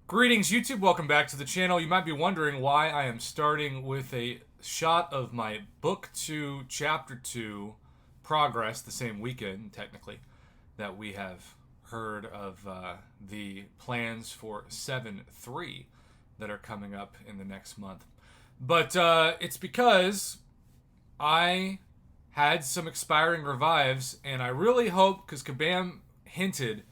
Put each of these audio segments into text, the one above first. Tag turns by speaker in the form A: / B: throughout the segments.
A: Greetings, YouTube. Welcome back to the channel. You might be wondering why I am starting with a shot of my Book 2, Chapter 2 progress the same weekend, technically, that we have heard of the plans for 7-3 that are coming up in the next month. But it's because I had some expiring revives, and I really hope, because Kabam hinted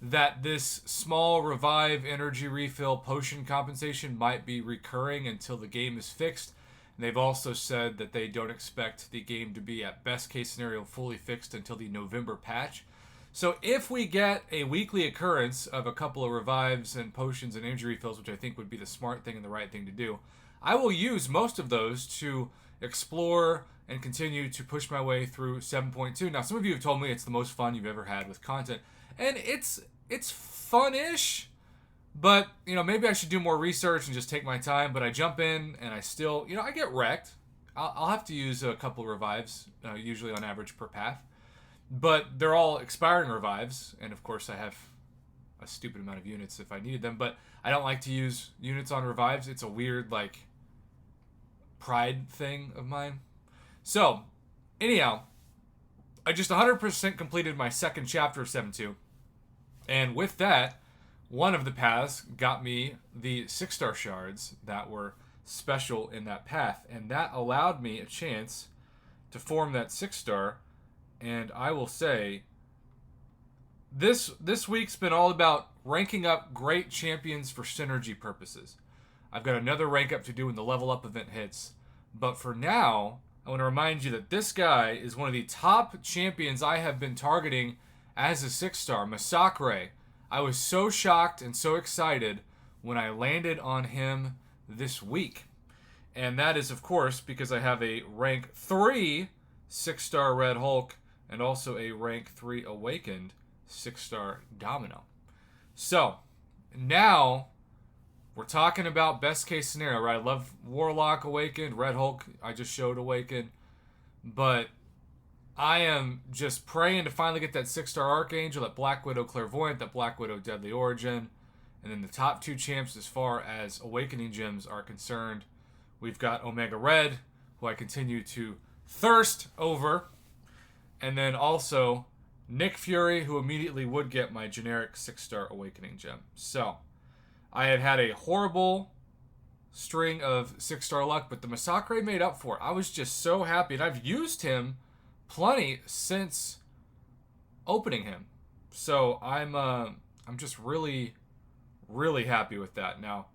A: that this small revive energy refill potion compensation might be recurring until the game is fixed. And they've also said that they don't expect the game to be, at best case scenario, fully fixed until the November patch. So if we get a weekly occurrence of a couple of revives and potions and energy refills, which I think would be the smart thing and the right thing to do, I will use most of those to explore and continue to push my way through 7.2. Now, some of you have told me it's the most fun you've ever had with content, and it's fun-ish, but maybe I should do more research and just take my time. But I jump in and I still, I get wrecked. I'll have to use a couple of revives, usually on average per path, but they're all expiring revives, and of course I have a stupid amount of units if I needed them. But I don't like to use units on revives. It's a weird pride thing of mine. So anyhow, I just 100% completed my second chapter of 7.2. And with that, one of the paths got me the 6-star shards that were special in that path. And that allowed me a chance to form that 6-star. And I will say, this week's been all about ranking up great champions for synergy purposes. I've got another rank up to do when the level up event hits. But for now, I want to remind you that this guy is one of the top champions I have been targeting as a 6-star, Masacre. I was so shocked and so excited when I landed on him this week. And that is, of course, because I have a rank 3 6-star Red Hulk and also a rank 3 Awakened 6-star Domino. So, now we're talking about best case scenario, right? I love Warlock Awakened, Red Hulk I just showed Awakened, but I am just praying to finally get that 6-star Archangel, that Black Widow Clairvoyant, that Black Widow Deadly Origin. And then the top two champs as far as Awakening Gems are concerned. We've got Omega Red, who I continue to thirst over. And then also Nick Fury, who immediately would get my generic 6-star Awakening Gem. So I had a horrible string of 6-star luck, but the Masacre made up for it. I was just so happy. And I've used him plenty since opening him, so I'm just really happy with that. Now,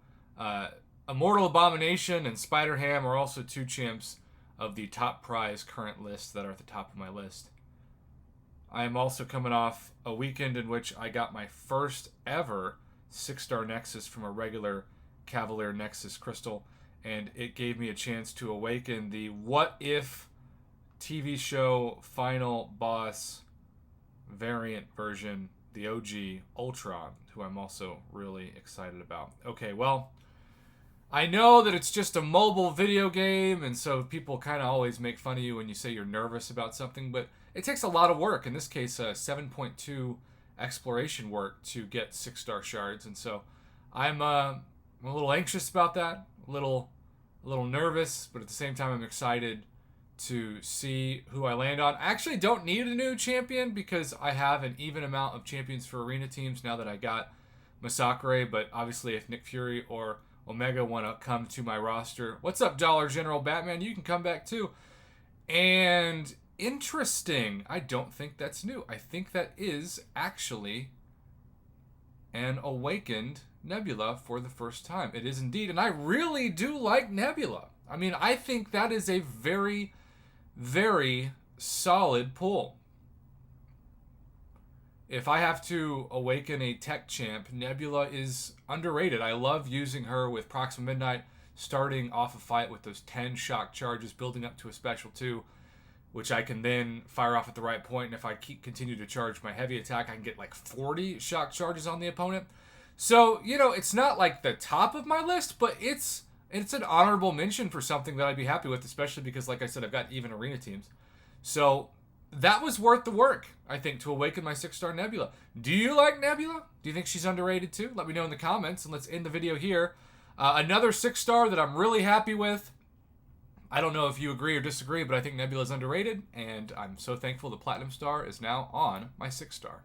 A: Immortal Abomination and Spider Ham are also two champs of the top prize current list that are at the top of my list. I am also coming off a weekend in which I got my first ever 6-star Nexus from a regular Cavalier Nexus crystal, and it gave me a chance to awaken the What If TV show final boss variant version, the OG Ultron, who I'm also really excited about. Okay, well, I know that it's just a mobile video game, and so people kind of always make fun of you when you say you're nervous about something, but it takes a lot of work. In this case, 7.2 exploration work to get 6-star shards, and so I'm a little anxious about that, a little nervous, but at the same time I'm excited to see who I land on. I actually don't need a new champion because I have an even amount of champions for arena teams now that I got Masacre, but obviously if Nick Fury or Omega want to come to my roster, what's up, Dollar General Batman? You can come back too. And interesting, I don't think that's new. I think that is actually an Awakened Nebula for the first time. It is indeed, and I really do like Nebula. I mean, I think that is a very solid pull. If I have to awaken a tech champ, Nebula is underrated. I love using her with Proxima Midnight, starting off a fight with those 10 shock charges, building up to a special 2, which I can then fire off at the right point. And if I continue to charge my heavy attack, I can get 40 shock charges on the opponent. So, it's not like the top of my list, but it's an honorable mention for something that I'd be happy with, especially because, like I said, I've got even arena teams. So that was worth the work, I think, to awaken my 6-star Nebula. Do you like Nebula? Do you think she's underrated too? Let me know in the comments, and let's end the video here. Another 6-star that I'm really happy with. I don't know if you agree or disagree, but I think Nebula's underrated, and I'm so thankful the Platinum Star is now on my 6-star.